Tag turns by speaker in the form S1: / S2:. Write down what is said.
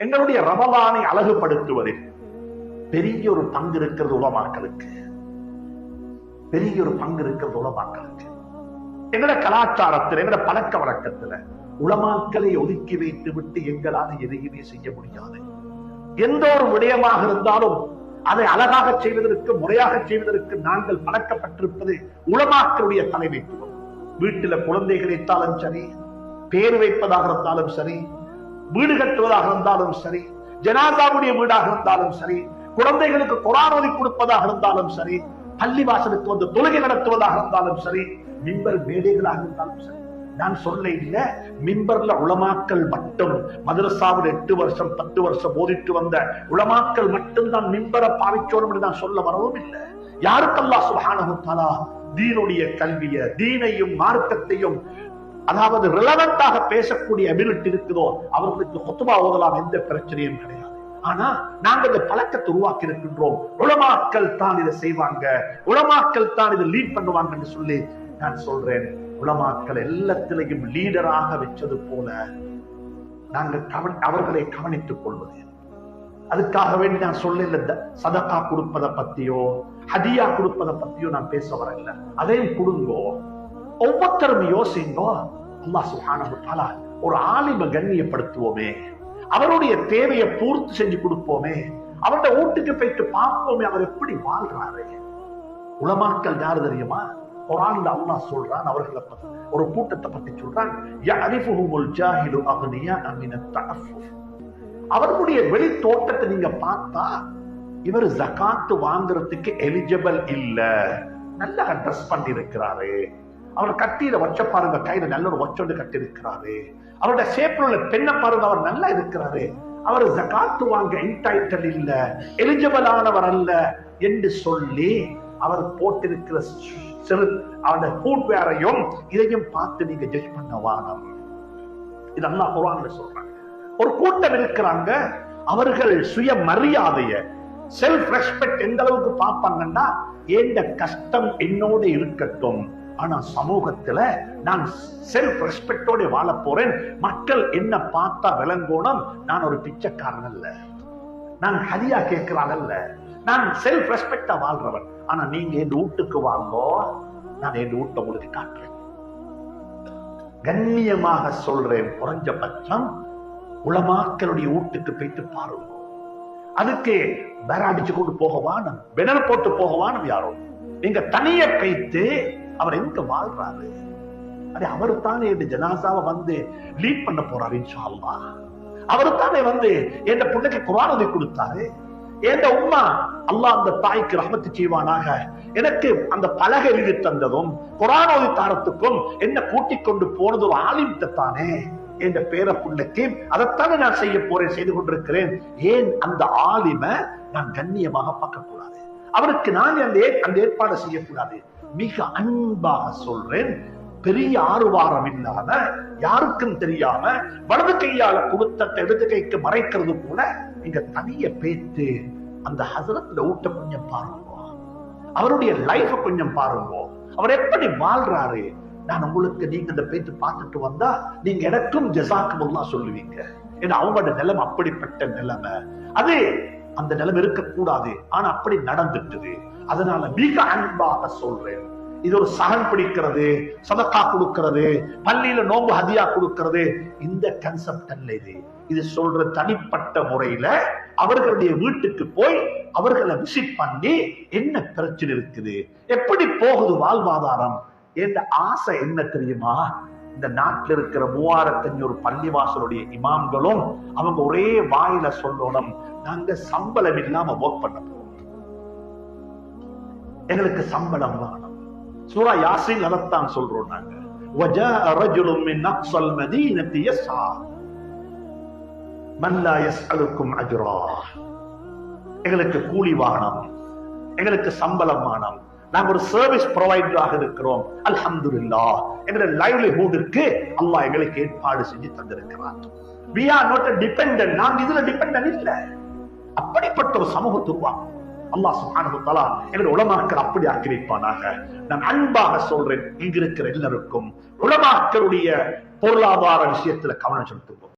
S1: எங்களுடைய ரமலானை அழகுபடுத்துவதில் பெரிய ஒரு பங்கு இருக்கிறது உலமாக்களுக்கு. பெரிய ஒரு பங்கு இருக்கிறது உலமாக்களுக்கு. எங்கட கலாச்சாரத்தில், எங்கட பழக்க வழக்கத்துல உலமாக்களை ஒதுக்கி வைத்து விட்டு எங்களால் எதையுமே செய்ய முடியாது. எந்த ஒரு விடயமாக இருந்தாலும் அதை அழகாக செய்வதற்கு, முறையாக செய்வதற்கு நாங்கள் பழக்கப்பட்டிருப்பது உலமாக்களுடைய தலைமைத்துவம். வீட்டில குழந்தைகள் வைத்தாலும் சரி, பேர் வைப்பதாக இருந்தாலும் சரி, வீடு கட்டுவதாக இருந்தாலும் சரி, ஜனாசாவுடைய வீடாக இருந்தாலும் சரி, குழந்தைகளுக்கு குர்ஆன் ஓதி கொடுப்பதாக இருந்தாலும் சரி, பள்ளிவாசலுக்கு வந்து தொழுகை நடத்துவதாக இருந்தாலும் சரி, மிம்பர் மேடைகளாக இருந்தாலும் சரி. நான் சொல்ல இல்ல, மிம்பர்ல உலமாக்கள் மட்டும், மதரசாவில் 8 வருஷம் 10 வருஷம் போதிட்டு வந்த உலமாக்கள் மட்டும்தான் மிம்பரை பாவிச்சோம் என்று நான் சொல்ல வரவும் இல்லை. யாருக்கு அல்லாஹ் சுப்ஹானஹு வ தஆலா தீனுடைய கல்வியை, தீனையும் மார்க்கத்தையும் அதாவது ரிலவெண்டாக பேசக்கூடிய அபிலிட்டி இருக்குதோ அவர்களுக்கு குத்பா ஓதலாம், எந்த பிரச்சனையும் கிடையாது. ஆனா நாங்க இந்த பழக்கத்தை உருவாக்கி இருக்கின்றோம். உலமாக்கள் தான் இதை செய்வாங்க, உலமாக்கள் தான் இதை லீட் பண்ணுவாங்கன்னு சொல்லி நான் சொல்றேன். உலமாக்கள் எல்லாத்திலையும் லீடராக வச்சது போல நாங்கள் அவர்களை கவனித்துக் கொள்வது. அதுக்காக வேண்டி நான் சொல்ல சதகா கொடுப்பதை பத்தியோ ஹதியா கொடுப்பதை பத்தியோ நான் பேச வரல. அதையும் கொடுங்கோ, ஒவ்வொருத்தரும் யோசிங்கோ. அல்லாஹ் சுப்ஹானஹு வ தஆலா ஒரு ஆலிம கண்ணியப்படுத்துவோமே, அவருடைய தேவையை பூர்த்தி செஞ்சு கொடுப்போமே, அவருடைய வீட்டுக்கு போயிட்டு பார்ப்போமே அவர் எப்படி வாழ்றாரு. உலமாக்கள் யாரு தெரியுமா? குர்ஆன்ல அல்லாஹ் சொல்றான், அவர்களை ஒரு கூட்டத்தை பத்தி சொல்றான், யஅரிஃபுஹுமுல் ஜாஹிலு அக்னியா மினத் தஅஃஃபுஃப். அவர்களுடைய வெளி தோட்டத்தை நீங்க பார்த்தா இவர் ஜகாத் வாங்குறதுக்கு எலிஜிபிள் இல்ல. நல்லா ட்ரெஸ் பண்ணி இருக்கிறாரு, அவர் கட்டியில வச்ச பாருங்க, கையில நல்ல ஒரு வச்சோண்டு கட்டி இருக்கிறாரு, அவருடைய ஷேப்ல உள்ள பெண்ணை பாருங்க, அவர் நல்லா இருக்கிறாரு, அவர் ஜகாத் வாங்க என்டைட்டில் இல்ல, எலிஜிபிள் ஆனவர் அல்ல என்று சொல்லி அவர் போட்டிருக்கிற அவருடைய ஃபுட்வேரையும் இதையும் பார்த்து நீங்க ஜட்ஜ் பண்ண வானம். இது அல்லாஹ் குர்ஆன்ல சொல்றாங்க. ஒரு கூட்டம் இருக்கிறாங்க, அவர்கள் சுய மரியாதைய, செல்ஃப் ரெஸ்பெக்ட் எந்த அளவுக்கு பார்ப்பாங்கன்னா, ஏண்ட கஷ்டம் என்னோட இருக்கட்டும், ஆனா சமூகத்துல நான் செல்ஃப் ரெஸ்பெக்டோட வாழ போறேன், மக்கள் என்ன பார்த்தா விளங்கோணும், நான் ஒரு பிச்சைக்காரன் அல்ல, நான் ஹதியா கேட்கிறான் அல்ல, நான் செல்ஃப் ரெஸ்பெக்டா வாழ்றவன். ஆனா நீங்க என் வீட்டுக்கு வாங்கோ, நான் என் வீட்டை உங்களுக்கு காட்டுறேன். கண்ணியமாக சொல்றேன், குறைஞ்சபட்சம் உலமாக்களுடைய வீட்டுக்கு போயிட்டு பாருங்க. அதுக்கு வேற அடிச்சு கொண்டு போகவானம், பெனர் போட்டு போகவானம் யாரும். நீங்க தனிய போயிட்டு அவர் எங்க வாழ்றாரு, அது அவரு தானே இந்த ஜனாசாவை வந்து லீட் பண்ண போறாரு இன்ஷா அல்லாஹ். அவரு தானே வந்து என் பிள்ளைக்கு குர்ஆன் ஓதி கொடுத்தாரு. என் உம்மா அல்லாஹ் அந்த தாய்க்கு ரஹ்மத்து செய்வானாக, எனக்கு அந்த பலகை எழுதி தந்ததும் குர்ஆன் ஓதி தாரத்துக்கும் என்ன கூட்டிக் கொண்டு போனது ஒரு ஆலிம்கிட்ட தானே. என்ற பேர பிள்ளைக்கு அதைத்தானே நான் செய்ய போறேன், செய்து கொண்டிருக்கிறேன். ஏன் அந்த ஆலிம நான் கண்ணியமாக பார்க்க கூடாது, அவருக்கு நான் அந்த ஏற்பாடு செய்யக்கூடாது? மிக அன்பாக சொல்றேன், பெரிய ஆறுவாரம் இல்லாம, யாருக்கும் தெரியாம வலது கையால கொடுத்த இடது கைக்கு மறைக்கிறது போல நீங்க தனிய பேத்து அந்த ஹஸரத்ல ஊட்ட கொஞ்சம் பாருங்க, அவருடைய லைஃப கொஞ்சம் பாருங்க, அவர் எப்படி வாழ்றாரு. நான் உங்களுக்கு நீங்க அந்த பேச்சு பார்த்துட்டு வந்தா நீங்க எனக்கும் ஜஸாக்குமுல்லாஹ் சொல்லுவீங்க. ஏன்னா அவங்களோட நிலைமை அப்படிப்பட்ட நிலைமை, அது அந்த நிலைமை இருக்கக்கூடாது, ஆனா அப்படி நடந்துட்டுது. அதனால மிக அன்பாக சொல்றேன், இது ஒரு சகன் பிடிக்கிறது, சதக்கா கொடுக்கிறது, பள்ளியில நோம்பு ஹதியா கொடுக்கிறது, இந்த கன்செப்ட் அல்ல இது. இது சொல்ற தனிப்பட்ட முறையில அவர்களுடைய வீட்டுக்கு போய் அவர்களை விசிட் பண்ணி என்ன பிரச்சனை இருக்குது, எப்படி போகுது வாழ்வாதாரம். என்ற ஆசை என்ன தெரியுமா? இந்த நாட்டில் இருக்கிற 3500 பள்ளிவாசலுடைய இமாம்களும் அவங்க ஒரே வாயில சொல்லணும், நாங்க சம்பளம் இல்லாம ஒர்க் பண்ண போறோம், எங்களுக்கு சம்பளம் வேணும். சூரா யாசீன் அதைத்தான் சொல்றோம் நாங்க. وَجَاءَ رَجُلٌ مِّنْ أَقْصَى الْمَدِينَةِ يَسْعَى مَنْ لَا يَسْأَلُكُمْ أَجْرًا. எங்களுக்கு கூலி வாகனம், எங்களுக்கு சம்பளம் வாகனம், நாங்க ஒரு சர்வீஸ் ப்ரொவைடராக இருக்கிறோம். அல்ஹம்துலில்லாஹ், எங்களுடைய லைவ்லிஹுட்க்கு அல்லாஹ் எங்களுக்கு ஏற்பாடு செஞ்சு தந்திருக்கிறார். we are not a dependent, நாங்க இதுல டிபெண்டன்ட் இல்ல. அப்படிப்பட்ட ஒரு சமூகத்தை உருவாக்கும் அல்லாஹ் சுப்ஹானஹு வ தஆலா எங்களுடைய உலமாக்கள் அப்படி ஆக்கி வைப்பானாக. நான் அன்பாக சொல்றேன், இங்க இருக்கிற எல்லாருக்கும் உலமாக்களுடைய பொருளாதார விஷயத்துல கவனம் செலுத்துவோம்.